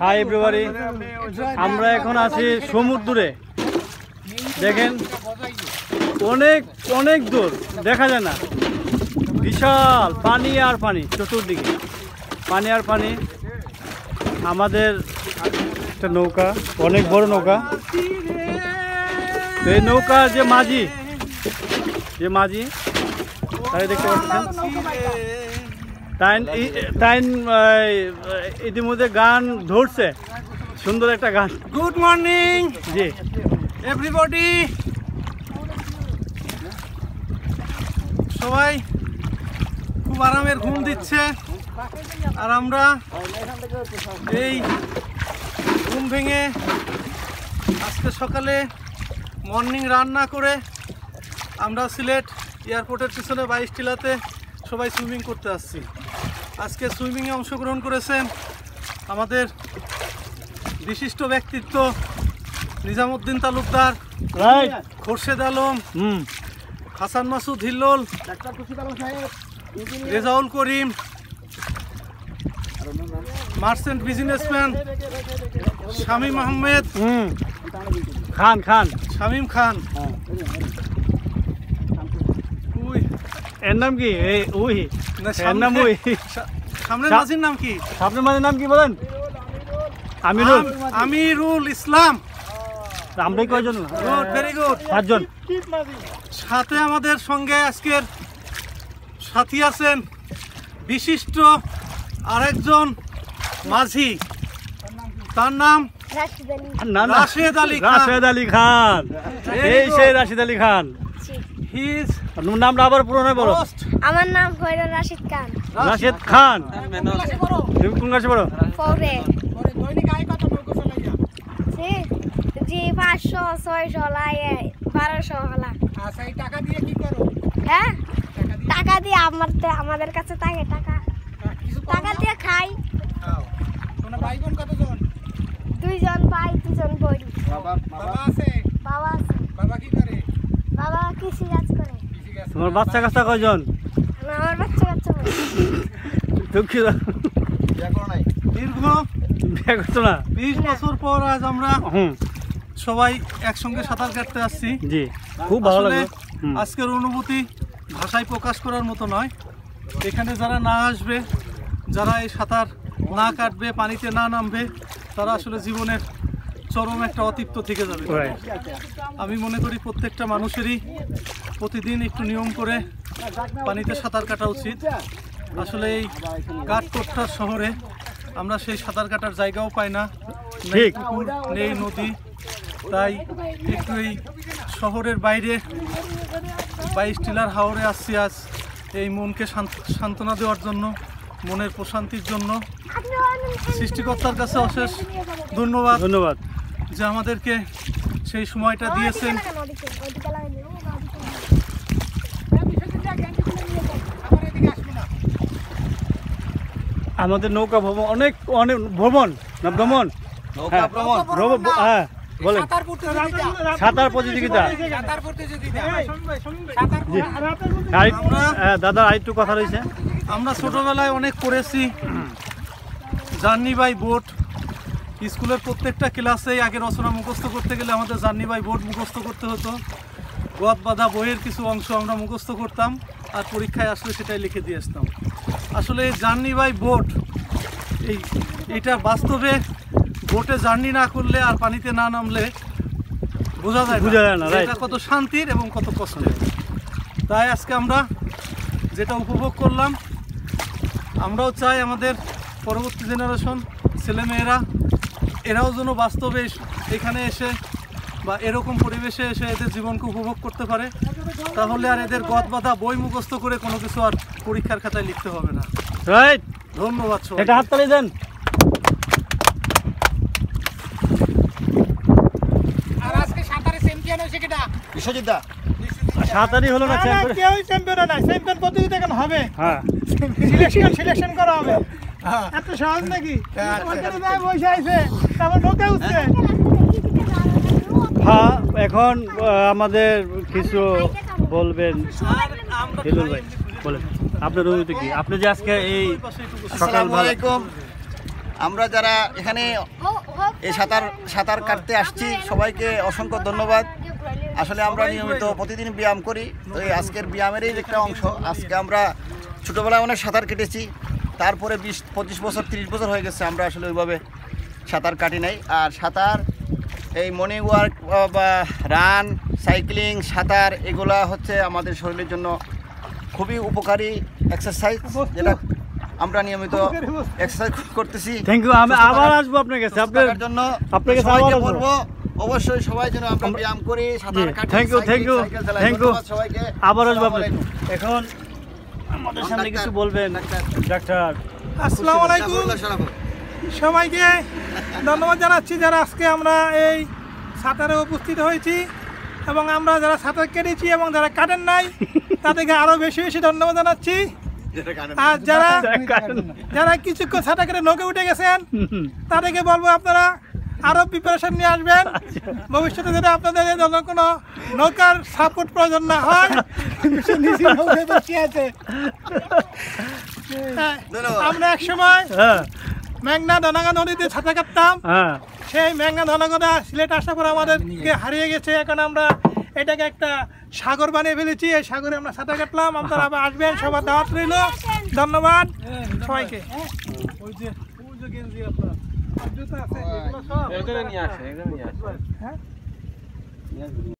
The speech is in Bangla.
হাই এভরিবডি, আমরা এখন আছি সমুদ্রে। দেখেন অনেক অনেক দূর দেখা যায় না, বিশাল পানি আর পানি, চতুর্দিকে পানি আর পানি। আমাদের একটা নৌকা, অনেক বড় নৌকা। এই নৌকার যে মাঝি তাই দেখতে পাচ্ছেন, তাই ইতিমধ্যে গান ধরছে, সুন্দর একটা গান। গুড মর্নিং জি এভরিবডি, সবাই খুব আরামের ঘুম দিচ্ছে, আর আমরা এই ঘুম ভেঙে আজকে সকালে মর্নিং রান্না করে আমরা সিলেট এয়ারপোর্টের পিছনে 22 টিলাতে সবাই সুইমিং করতে আসছি। আজকে সুইমিংয়ে অংশগ্রহণ করেছেন আমাদের বিশিষ্ট ব্যক্তিত্ব নিজামুদ্দিন তালুকদার, খোরশেদ আলম, হাসান মাসুদ হিল্লোল, রেজাউল করিম, মার্চেন্ট বিজনেসম্যান শামীম আহমেদ, শামীম খান। এর নাম কি? সামনের মাঝির নাম কি? সামনের মাঝির নাম কি বলেন? আমিরুল ইসলাম। আমরা কয়জন? ভেরি গুড, 7 জন। সাথে আমাদের সঙ্গে আজকের সাথী আছেন বিশিষ্ট আরেকজন মাঝি, তার নাম রাশেদ আলী খান। এই সেই রাশেদ আলী খান। নামটা আবার পুরনো বলো। আমার নাম হইল রাশেদ খান। রাশেদ খান, তুমি কোন ক্লাসে পড়ো? 4 এ। জি 500 600 লাগে 1200 হলা। আচ্ছা, এই টাকা দিয়ে কি করো? হ্যাঁ, টাকা দিয়ে আমাদের কাছে থাকে টাকা দিয়ে খাই। তোমার ভাই বোন কতজন? 2 জন ভাই 2 জন বোন। বাবা আছে? বাবা আছে। বাবা কি করে? বাবা কৃষি কাজ করে। তোমার বাচ্চা কাচ্চা কয়জন? আমার বাচ্চা কাচ্চা কয়? দুঃখিত, দীর্ঘ 20 বছর পর আজ আমরা সবাই একসঙ্গে সাঁতার কাটতে আসছি। জি, খুব ভালো লাগে। আজকের অনুভূতি ভাষায় প্রকাশ করার মতো নয়। এখানে যারা না আসবে, যারা এই সাঁতার না কাটবে, পানিতে না নামবে, তারা আসলে জীবনের চরম একটা অতৃপ্ত থেকে যাবে। আমি মনে করি প্রত্যেকটা মানুষেরই প্রতিদিন একটু নিয়ম করে পানিতে সাঁতার কাটা উচিত। আসলে এই কাঠকোট্টার শহরে আমরা সেই সাঁতার কাটার জায়গাও পাই না, নেই পুকুর, নেই নদী। তাই একটু এই শহরের বাইরে 22 টিলার হাওরে আসছি আজ এই মনকে সান্ত্বনা দেওয়ার জন্য, মনের প্রশান্তির জন্য। সৃষ্টিকর্তার কাছে অশেষ ধন্যবাদ যে আমাদেরকে সেই সময়টা দিয়েছেন। আমাদের নৌকা ভ্রমণ অনেক ভ্রমণ হ্যাঁ বলেন, সাঁতার প্রতিযোগিতা। দাদা আরেকটু কথা রয়েছে। আমরা ছোটবেলায় অনেক করেছি জার্নি বাই বোট। স্কুলের প্রত্যেকটা ক্লাসেই আগে রচনা মুখস্থ করতে গেলে আমাদের জার্নি বাই বোট মুখস্থ করতে হতো। গদ বাঁধা বইয়ের কিছু অংশ আমরা মুখস্থ করতাম, আর পরীক্ষায় আসলে সেটাই লিখে দিয়ে আসতাম। আসলে এই জার্নি বাই বোট, এইটা বাস্তবে বোটে জার্নি না করলে আর পানিতে না নামলে বোঝা যায় না এটা কত শান্তির এবং কত কষ্টের। তাই আজকে আমরা যেটা উপভোগ করলাম, আমরাও চাই আমাদের পরবর্তী জেনারেশন, ছেলেমেয়েরা, এরাও যেন বাস্তবে এখানে এসে বা এরকম পরিবেশে এসে এদের জীবনকে উপভোগ করতে পারে। তাহলে আর এদের গদ বাঁধা বই মুখস্থ করে কোনো কিছু আর পরীক্ষার খাতায় লিখতে হবে না। রাইট, ধন্যবাদ। এটা হাততালি দেন। আর আজকে সাঁতারে চ্যাম্পিয়ন হয়েছে কিনা? বিশ্বজিৎ দা। সাঁতারই হলো না, কেউ চ্যাম্পিয়ন না, চ্যাম্পিয়ন প্রতিযোগিতা কেন হবে? হ্যাঁ, সিলেকশন করা হবে। এত সহজ নাকি? বসে আছে, তারপর নৌকা উঠছে। হ্যাঁ, এখন আমাদের কিছু বলবেন হিলুল ভাই, বলেন আপনার অনুভূতি কি? আপনি যে আজকে এই সকাল আমরা যারা এখানে এই সাঁতার কাটতে আসছি সবাইকে অসংখ্য ধন্যবাদ। আসলে আমরা নিয়মিত প্রতিদিন ব্যায়াম করি, তো এই আজকের ব্যায়ামেরই একটা অংশ। আজকে আমরা ছোটোবেলায় অনেক সাঁতার কেটেছি, তারপরে 20-25 বছর 30 বছর হয়ে গেছে আমরা আসলে ওইভাবে সাঁতার কাটি নাই। আর সাঁতার এই মর্নিং ওয়াক বা রান, সাইক্লিং, সাঁতার এগুলা হচ্ছে আমাদের শরীরের জন্য খুবই উপকারী এক্সারসাইজ, যেটা আমরা নিয়মিত এক্সারসাইজ করতেছি। Thank you. আমি আবার আসবো আপনার কাছে, আপনার জন্য আপনার কাছে সবাইকে আবার আসবো। বলবো অবশ্যই সবাই যেন আমরা ব্যায়াম করি, সাঁতার কাটি। Thank you, thank you, thank you. সবাইকে আবার আসবো আপনার। আসসালামু আলাইকুম। এখন আমাদের সামনে কিছু বলবেন ডাক্তার। আসসালামু আলাইকুম সবাইকে ধন্যবাদ জানাচ্ছি যারা আজকে আমরা এই সাঁতারে উপস্থিত হয়েছি, এবং আমরা যারা সাঁতার কেটেছি এবং যারা কাটেন নাই তাদেরকে আরও বেশি বেশি ধন্যবাদ জানাচ্ছি। আর যারা কিছুক্ষণ সাঁতার কেটে নৌকে উঠে গেছেন তাদেরকে বলবো আপনারা আরও প্রিপারেশন নিয়ে আসবেন, ভবিষ্যতে যদি আপনাদের এই ধরনের কোনো নৌকার সাপোর্ট প্রয়োজন না হয়। আমরা এক সময় মেঘনা ধনাগা নদীতে সাঁতার কাটতাম, হ্যাঁ, সেই মেঘনা ধনাগা সিলেট আসার পর আমাদেরকে হারিয়ে গেছে। এখন আমরা এটাকে একটা সাগর বানিয়ে ফেলেছি, এই সাগরে আমরা সাঁতার কাটলাম। আপনারা আবার আসবেন, সবার দাওয়াত রইল। ধন্যবাদ সবাইকে।